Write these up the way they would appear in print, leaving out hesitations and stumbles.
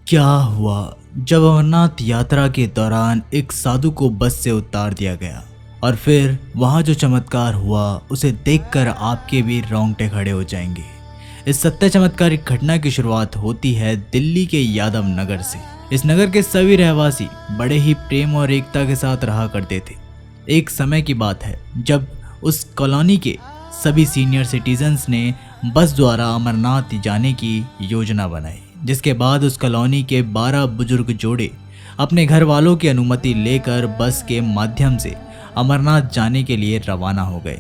क्या हुआ जब अमरनाथ यात्रा के दौरान एक साधु को बस से उतार दिया गया और फिर वहाँ जो चमत्कार हुआ उसे देखकर आपके भी रोंगटे खड़े हो जाएंगे। इस सत्य चमत्कारिक घटना की शुरुआत होती है दिल्ली के यादव नगर से। इस नगर के सभी रहवासी बड़े ही प्रेम और एकता के साथ रहा करते थे। एक समय की बात है जब उस कॉलोनी के सभी सीनियर सिटीजन्स ने बस द्वारा अमरनाथ जाने की योजना बनाई, जिसके बाद उस कॉलोनी के 12 बुजुर्ग जोड़े अपने घर वालों की अनुमति लेकर बस के माध्यम से अमरनाथ जाने के लिए रवाना हो गए।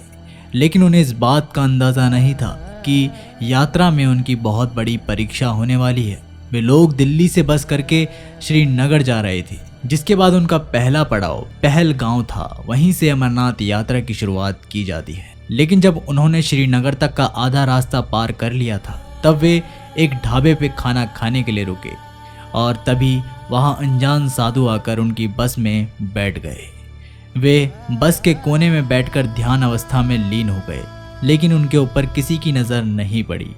लेकिन उन्हें इस बात का अंदाज़ा नहीं था कि यात्रा में उनकी बहुत बड़ी परीक्षा होने वाली है। वे लोग दिल्ली से बस करके श्रीनगर जा रहे थे, जिसके बाद उनका पहला पड़ाव पहलगांव था। वहीं से अमरनाथ यात्रा की शुरुआत की जाती है। लेकिन जब उन्होंने श्रीनगर तक का आधा रास्ता पार कर लिया था तब वे एक ढाबे पे खाना खाने के लिए रुके और तभी वहां अनजान साधु आकर उनकी बस में बैठ गए। वे बस के कोने में बैठकर ध्यान अवस्था में लीन हो गए, लेकिन उनके ऊपर किसी की नज़र नहीं पड़ी।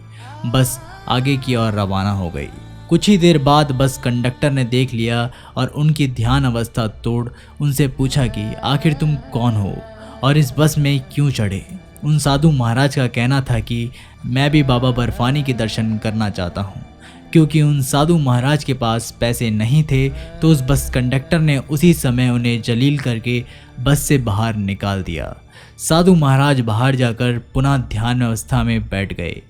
बस आगे की ओर रवाना हो गई। कुछ ही देर बाद बस कंडक्टर ने देख लिया और उनकी ध्यान अवस्था तोड़ उनसे पूछा कि आखिर तुम कौन हो और इस बस में क्यों चढ़े। उन साधु महाराज का कहना था कि मैं भी बाबा बर्फानी के दर्शन करना चाहता हूँ। क्योंकि उन साधु महाराज के पास पैसे नहीं थे तो उस बस कंडक्टर ने उसी समय उन्हें जलील करके बस से बाहर निकाल दिया। साधु महाराज बाहर जाकर पुनः ध्यान अवस्था में बैठ गए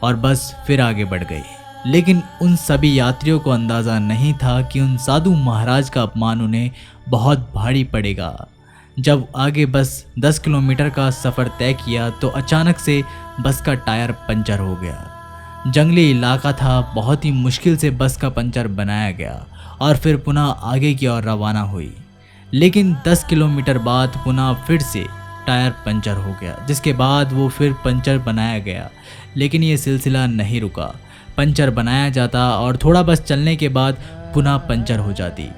और बस फिर आगे बढ़ गई। लेकिन उन सभी यात्रियों को अंदाज़ा नहीं था कि उन साधु महाराज का अपमान उन्हें बहुत भारी पड़ेगा। जब आगे बस 10 किलोमीटर का सफ़र तय किया तो अचानक से बस का टायर पंचर हो गया। जंगली इलाका था, बहुत ही मुश्किल से बस का पंचर बनाया गया और फिर पुनः आगे की ओर रवाना हुई। लेकिन 10 किलोमीटर बाद पुनः फिर से टायर पंचर हो गया, जिसके बाद वो फिर पंचर बनाया गया। लेकिन ये सिलसिला नहीं रुका। पंचर बनाया जाता और थोड़ा बस चलने के बाद पुनः पंचर हो जाती।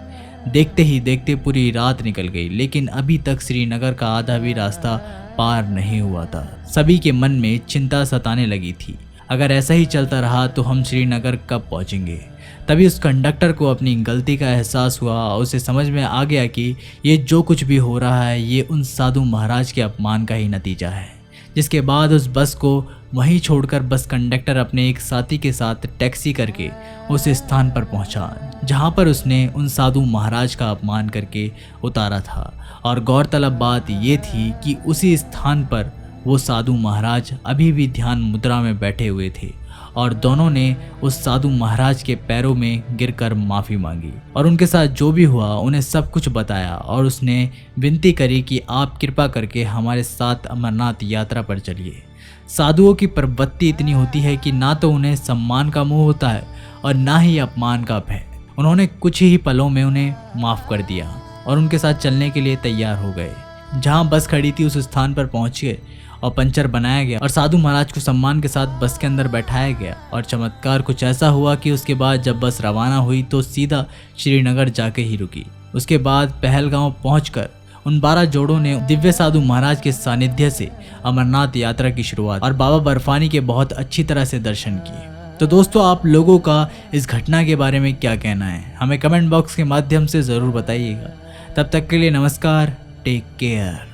देखते ही देखते पूरी रात निकल गई, लेकिन अभी तक श्रीनगर का आधा भी रास्ता पार नहीं हुआ था। सभी के मन में चिंता सताने लगी थी, अगर ऐसा ही चलता रहा तो हम श्रीनगर कब पहुंचेंगे। तभी उस कंडक्टर को अपनी गलती का एहसास हुआ। उसे समझ में आ गया कि ये जो कुछ भी हो रहा है ये उन साधु महाराज के अपमान का ही नतीजा है। जिसके बाद उस बस को वहीं छोड़कर बस कंडक्टर अपने एक साथी के साथ टैक्सी करके उस स्थान पर पहुंचा जहां पर उसने उन साधु महाराज का अपमान करके उतारा था। और गौरतलब बात ये थी कि उसी स्थान पर वो साधु महाराज अभी भी ध्यान मुद्रा में बैठे हुए थे और दोनों ने उस साधु महाराज के पैरों में गिरकर माफ़ी मांगी और उनके साथ जो भी हुआ उन्हें सब कुछ बताया। और उसने विनती करी कि आप कृपा करके हमारे साथ अमरनाथ यात्रा पर चलिए। साधुओं की प्रवृत्ति इतनी होती है कि ना तो उन्हें सम्मान का मोह होता है और ना ही अपमान का भय। उन्होंने कुछ ही पलों में उन्हें माफ़ कर दिया और उनके साथ चलने के लिए तैयार हो गए। जहाँ बस खड़ी थी उस स्थान पर पहुँच गए और पंचर बनाया गया और साधु महाराज को सम्मान के साथ बस के अंदर बैठाया गया। और चमत्कार कुछ ऐसा हुआ कि उसके बाद जब बस रवाना हुई तो सीधा श्रीनगर जाके ही रुकी। उसके बाद पहलगांव पहुंचकर उन 12 जोड़ों ने दिव्य साधु महाराज के सानिध्य से अमरनाथ यात्रा की शुरुआत और बाबा बर्फानी के बहुत अच्छी तरह से दर्शन किए। तो दोस्तों, आप लोगों का इस घटना के बारे में क्या कहना है, हमें कमेंट बॉक्स के माध्यम से ज़रूर बताइएगा। तब तक के लिए नमस्कार, टेक केयर।